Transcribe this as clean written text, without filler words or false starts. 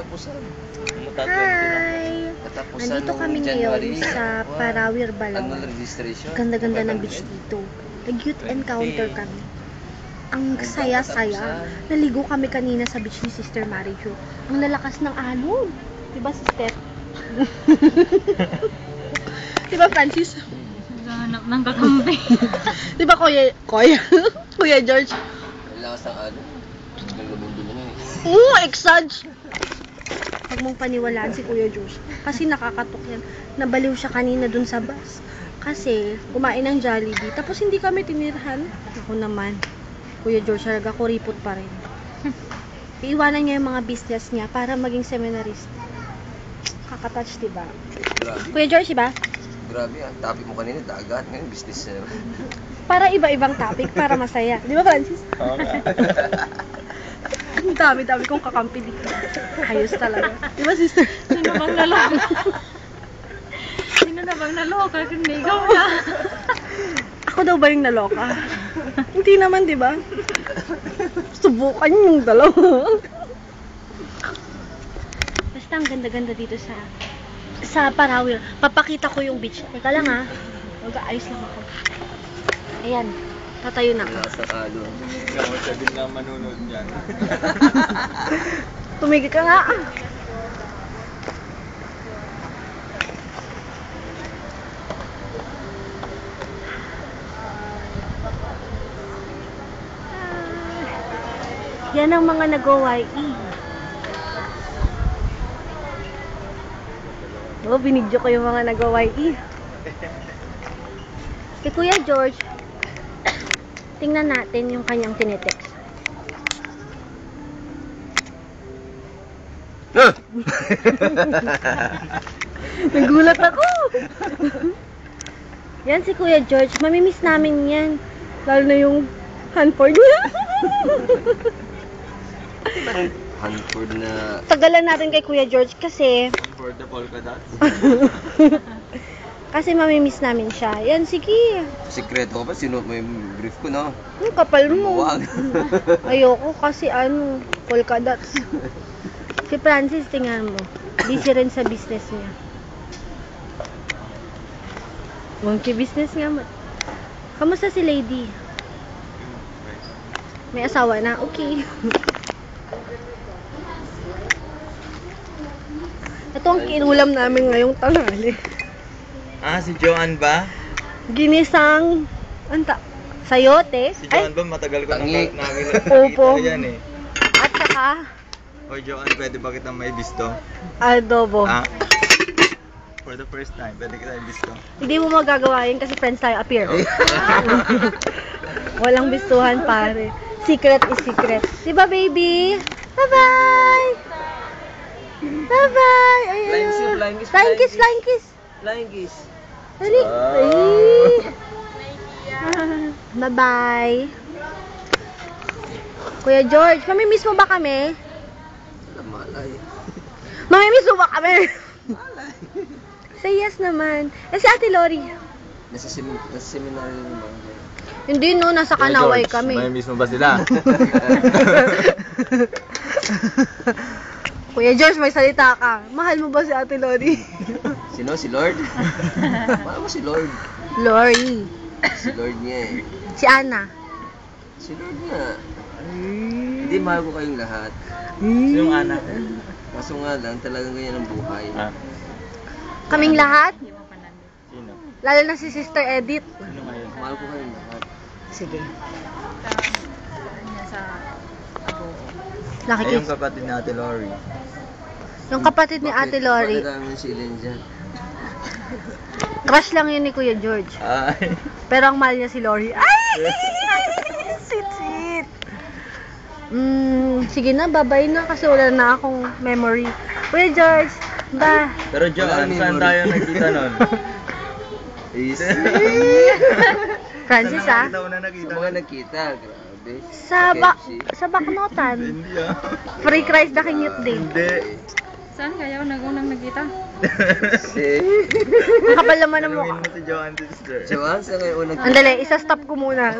katapusan. Hi! Katapusan Nandito nung kami January. ngayon sa Parawir, Annual Balawan. registration. Ganda-ganda ng beach dito. Nag-youth encounter kami. Ang saya-saya. Naligo kami kanina sa beach ni Sister Mary Jo. Ang lalakas ng alon. Diba, Sister? Diba, Francis? Hanap ng kakampi. Diba, Kuya George? Lakas ng ano. Nalumundo na yun eh. Oo, exage! Huwag mong paniwalaan si Kuya George. Kasi nakakatok yan. Nabaliw siya kanina dun sa bus. Kasi, kumain ng Jollibee. Tapos hindi kami tinirhan. Ako naman. Kuya George, halaga ko ripot pa rin. Iiwanan niya yung mga business niya para maging seminarist. Kakatouch, diba? Grabe. Kuya George, diba? Grabe ah. Topic mo kanina, dagat. Ngayon, business na naman. Para iba-ibang topic, para masaya. Di ba, Francis? Oo nga. Ang dami-dami kong kakampi dito. Ayos talaga. Di ba, sister? Sino bang naloka? Sino na bang naloka? Hindi ikaw na. Ako daw ba yung naloka? Hindi naman, di ba? Subukan yung dalawa. Basta ang ganda-ganda dito sa Parawir. Papakita ko yung beach. Teka lang ha. Mag-aayos lang ako. Ayan. Tatayo na ako. Lakas ng alon. Ikaw, sabihin na manunod dyan. Tumigil ka nga. Yan ang mga nag-OYE. Oh, binidyo ko yung mga nag-OYE. Si Kuya George, tingnan natin yung kanyang tinetext. Nagulat ako. Yan si Kuya George. Mamimiss namin yan. Lalo na yung Hanford niya. Hanford na... Tagalan natin kay Kuya George kasi For the polka dots. kasi mamimiss namin siya. Yan, sige. Sikreto ko pa, sinuot mo yung brief ko, no? Ang kapal mo. Huwag. Ayoko kasi polka dots. Si Francis, tingnan mo. Busy rin sa business niya. Monkey business nga mo. Kamusta si Lady? May asawa na? Okay. Ito ang kinulam namin ngayong tanghali. Ah, si Joanne ba? Ginisang sayote. Si Joanne ba matagal ko nang Tangi. Opo. nakita yan eh. At saka Oy Joanne, pwede ba kitang may bisto? adobo. Ah? For the first time, pwede kita may bisto. Hindi mo magagawa yun kasi friends tayo appear. Walang bistuhan pare. Secret is secret. Diba baby? Bye-bye! Bye-bye! Ay, Flying ay, kiss, ay. flying kiss, Flying kiss, flying kiss. Flying kiss. Dali. Ay. Bye-bye. Kuya George, mamimiss mo ba kami? Malay. Mamimiss mo ba kami? Say yes naman. Si Ate Lori. Nasa seminary naman. Hindi no, nasa Kanaway kami. May miss mo ba sila? Kuya George, may salita ka. Mahal mo ba si Ate Lori? Sino? Si Lord? Mahal mo si Lord. Lori. Si Lord niya eh. Si Ana. Si Lord nga. Hindi, mahal ko kayong lahat. Yung anak. Kaso nga lang, talagang ganyan ang buhay. Ah, Kaming lahat? Hindi mo pa nandito. sino? Lalo na si Sister Edith. Sino kayo? Mahal ko kayong lahat. Sige. Niya sa abo. Ay, yung Nakikis. kapatid ni Ate Lori. Yung kapatid ni Ate Lori. Bakit namin silin dyan? Crush lang yun ni Kuya George. Ay. Pero ang mahal niya si Lori. Ay! Sweet, sweet. Sige na, bye-bye na kasi wala na akong memory. Kuya George, bye. Pero Joanne, saan tayo nagkita nun? Easy. Francis Saan ah. kita una nakita? Sa mga nagkita, grabe. Sa Baknotan. Hindi ah. Free Christ the King Youth Day. Hindi. Saan kayo nag-unang nagkita? Si... Ang kapal naman ng Tanungin mukha. mo si Joanne, sister. Joanne, sa ngayon unang Andali, isa-stop ko muna.